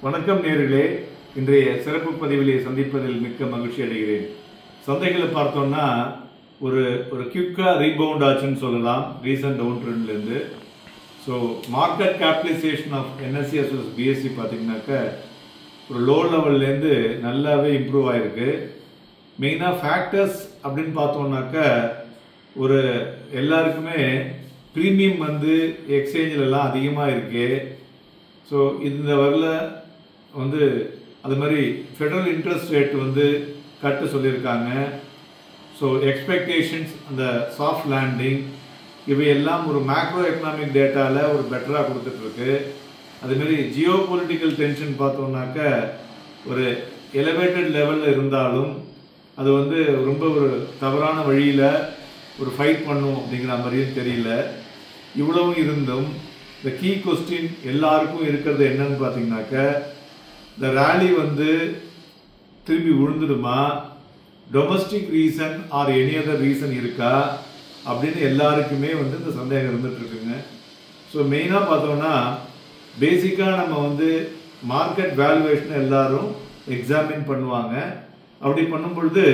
வணக்கம் நேயர்களே, இன்றைய சிறப்பு பதிவிலே சந்திப்பதில் மிக்க மகிழ்ச்சி அடைகிறேன். சந்தைகளை பார்த்தோம்னா ஒரு குயிக்கா ரீபவுண்ட் ஆச்சுன்னு சொல்லலாம் ரீசன்ட் டவுன் ட்ரெண்ட்லேருந்து. So market capitalisation of NSE as BSE பார்த்தீங்கன்னாக்க ஒரு லோ லெவல்லேருந்து நல்லாவே இம்ப்ரூவ் ஆகிருக்கு. மெயினாக ஃபேக்டர்ஸ் அப்படின்னு பார்த்தோம்னாக்க ஒரு எல்லாருக்குமே ப்ரீமியம் வந்து எக்ஸ்சேஞ்சிலெல்லாம் அதிகமாக இருக்கு. ஸோ இந்த வரல வந்து அது மாதிரி ஃபெடரல் இன்ட்ரெஸ்ட் ரேட் வந்து கட்ட சொல்லியிருக்காங்க. ஸோ எக்ஸ்பெக்டேஷன்ஸ், அந்த சாஃப்ட் லேண்டிங், இவையெல்லாம் ஒரு மேக்ரோ எக்கனாமிக் டேட்டாவில் ஒரு பெட்டராக கொடுத்துட்ருக்கு. அதுமாரி ஜியோ பொலிட்டிக்கல் டென்ஷன் பார்த்தோம்னாக்க ஒரு எலிவேட்டட் லெவலில் இருந்தாலும் அது வந்து ரொம்ப ஒரு தவறான வழியில் ஒரு ஃபைட் பண்ணும் அப்படிங்கிற மாதிரியும் தெரியல. இவ்வளவும் இருந்தும் இந்த கீ கொஸ்டின் எல்லாருக்கும் இருக்கிறது என்னன்னு பார்த்தீங்கன்னாக்க, இந்த ரேலி வந்து திரும்பி விழுந்துடுமா, domestic reason or any other reason இருக்கா அப்படின்னு எல்லாருக்குமே வந்து இந்த சந்தேகம் இருந்துட்டு இருக்குங்க. ஸோ மெயினாக பார்த்தோம்னா பேசிக்காக நம்ம வந்து மார்க்கெட் வேல்யூவேஷன் எல்லாரும் எக்ஸாமின் பண்ணுவாங்க. அப்படி பண்ணும் பொழுது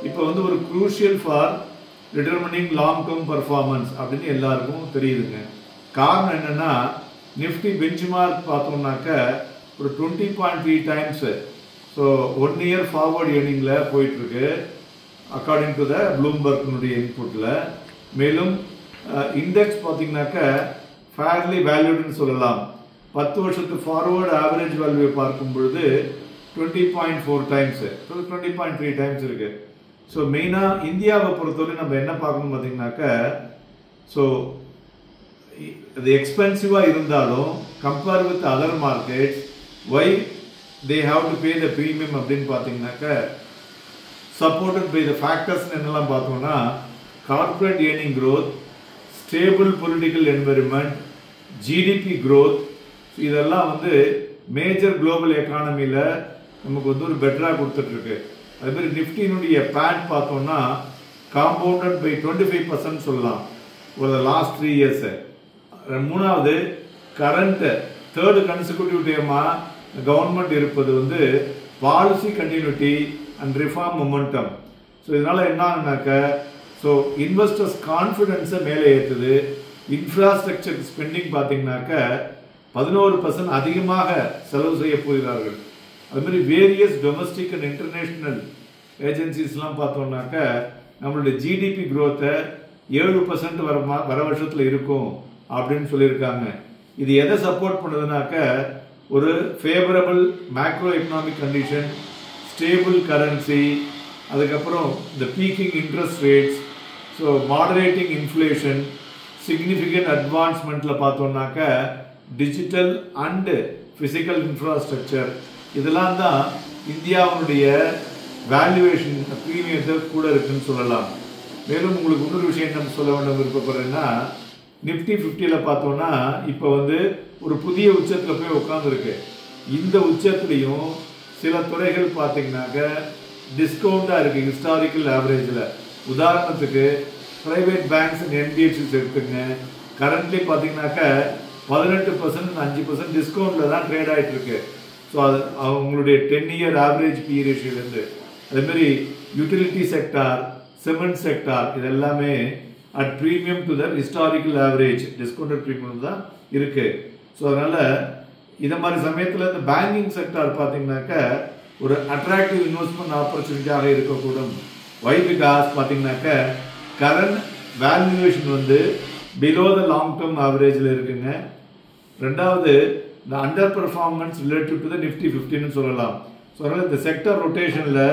இப்போ வந்து ஒரு crucial for determining long term performance அப்படின்னு எல்லாருக்கும் தெரியுதுங்க. காரணம் என்னன்னா, நிஃப்டி பெஞ்ச் மார்க் பார்த்தோம்னாக்க ஒரு 20.3 டைம்ஸ் ஸோ 1 இயர் ஃபார்வர்ட் ஏர்னிங்கில் போயிட்டுருக்கு அக்கார்டிங் டு த ப்ளூம்பர்க்னுடைய இன்புட்டில். மேலும் இண்டெக்ஸ் பார்த்தீங்கன்னாக்க ஃபேர்லி வேல்யூடுன்னு சொல்லலாம். 10 வருஷத்து ஃபார்வர்டு ஆவரேஜ் வேல்யூவை பார்க்கும் பொழுது 20.4 டைம்ஸ், 20.3 டைம்ஸ் இருக்கு. ஸோ மெயினாக இந்தியாவை பொறுத்தவரை நம்ம என்ன பார்க்கணும் பார்த்தீங்கன்னாக்க, ஸோ அது எக்ஸ்பென்சிவாக இருந்தாலும் compare with other markets why they have to pay the premium அப்படின்னு பார்த்தீங்கன்னாக்க, சப்போர்ட்டட் பை த ஃபேக்டர்ஸ் என்னெல்லாம் பார்த்தோம்னா corporate earning growth, stable political environment, GDP growth, இதெல்லாம் வந்து மேஜர் குளோபல் எக்கானமியில் நமக்கு வந்து ஒரு பெட்டராக கொடுத்துட்ருக்கு. அதுமாதிரி நிஃப்டினுடைய பேட் பார்த்தோம்னா காம்பவுண்டட் பை 25% சொல்லலாம் ஒரு லாஸ்ட் 3 இயர்ஸ். மூணாவது கரண்ட் தேர்டு கன்சிக்யூட்டிவ் டேமாக கவர்மெண்ட் இருப்பது வந்து policy continuity and reform momentum. So இதனால் என்ன ஆகுனாக்க, ஸோ இன்வெஸ்டர்ஸ் கான்ஃபிடென்ஸை மேலே ஏற்றுது. இன்ஃப்ராஸ்ட்ரக்சர் ஸ்பெண்டிங் பார்த்தீங்கன்னாக்க 11% அதிகமாக செலவு செய்ய போகிறார்கள். அதுமாதிரி வேரியஸ் டொமஸ்டிக் அண்ட் இன்டர்நேஷ்னல் ஏஜென்சிஸ்லாம் பார்த்தோம்னாக்க நம்மளுடைய ஜிடிபி க்ரோத்தை 7% வர வருஷத்தில் இருக்கும் அப்படின்னு சொல்லியிருக்காங்க. இது எதை சப்போர்ட் பண்ணுதுனாக்க, ஒரு favourable macro economic condition, stable currency, அதுக்கப்புறம் இந்த peaking interest rates, so moderating inflation, significant அட்வான்ஸ்மெண்ட்டில் பார்த்தோம்னாக்க டிஜிட்டல் அண்டு ஃபிசிக்கல் இன்ஃப்ராஸ்ட்ரக்சர், இதெல்லாம் தான் இந்தியாவுடைய வேல்யூவேஷன் ப்ரீமியத்தை கூட இருக்குன்னு சொல்லலாம். மேலும் உங்களுக்கு இன்னொரு விஷயம் என்ன சொல்ல வேண்டும் விருப்பப்படுறேன்னா, நிஃப்டி 50ல் பார்த்தோம்னா இப்போ வந்து ஒரு புதிய உச்சத்தில் போய் உட்காந்துருக்கு. இந்த உச்சத்துலேயும் சில துறைகள் பார்த்தீங்கன்னாக்க டிஸ்கவுண்டாக இருக்குது ஹிஸ்டாரிக்கல் ஆவரேஜில். உதாரணத்துக்கு ப்ரைவேட் பேங்க்ஸ் அண்ட் என்பிஎஃப்சிஸ் எடுத்துங்க. கரண்ட்லி பார்த்தீங்கன்னாக்க 18% 5% டிஸ்கவுண்டில் தான் ட்ரேட் ஆகிட்டு இருக்கு. ஸோ அது அவங்களுடைய 10 இயர் ஆவரேஜ் பி ரேஷியோலேருந்து. அதேமாரி யூட்டிலிட்டி செக்டார், சிமெண்ட் செக்டார், இது எல்லாமே at premium to the historical average discounted premium தான் இருக்கு. ஸோ அதனால இந்த மாதிரி சமயத்தில் இந்த பேங்கிங் செக்டார் பார்த்தீங்கன்னாக்க ஒரு அட்ராக்டிவ் இன்வெஸ்ட்மெண்ட் ஆப்பர்ச்சுனிட்டியாக இருக்கக்கூடும். வை பிகாஸ் பார்த்தீங்கன்னாக்க கரண்ட் வேல்யூவேஷன் வந்து பிலோ த லாங் டேர்ம் ஆவரேஜில் இருக்குங்க. ரெண்டாவது இந்த under performance relative to the Nifty 50ன்னு சொல்லலாம். ஸோ அதனால் இந்த செக்டர் ரொட்டேஷனில்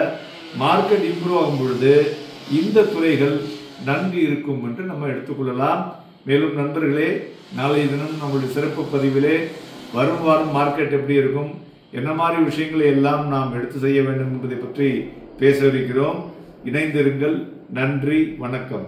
மார்க்கெட் இம்ப்ரூவ் ஆகும் பொழுது இந்த துறைகள் நன்கு இருக்கும் என்று நம்ம எடுத்துக்கொள்ளலாம். மேலும் நண்பர்களே, நாளைய தினம் நம்மளுடைய சிறப்பு பதிவிலே வரும் வாரம் மார்க்கெட் எப்படி இருக்கும், என்ன மாதிரி விஷயங்களை எல்லாம் நாம் எடுத்து செய்ய வேண்டும் என்பதை பற்றி பேச இருக்கிறோம். இணைந்திருங்கள். நன்றி, வணக்கம்.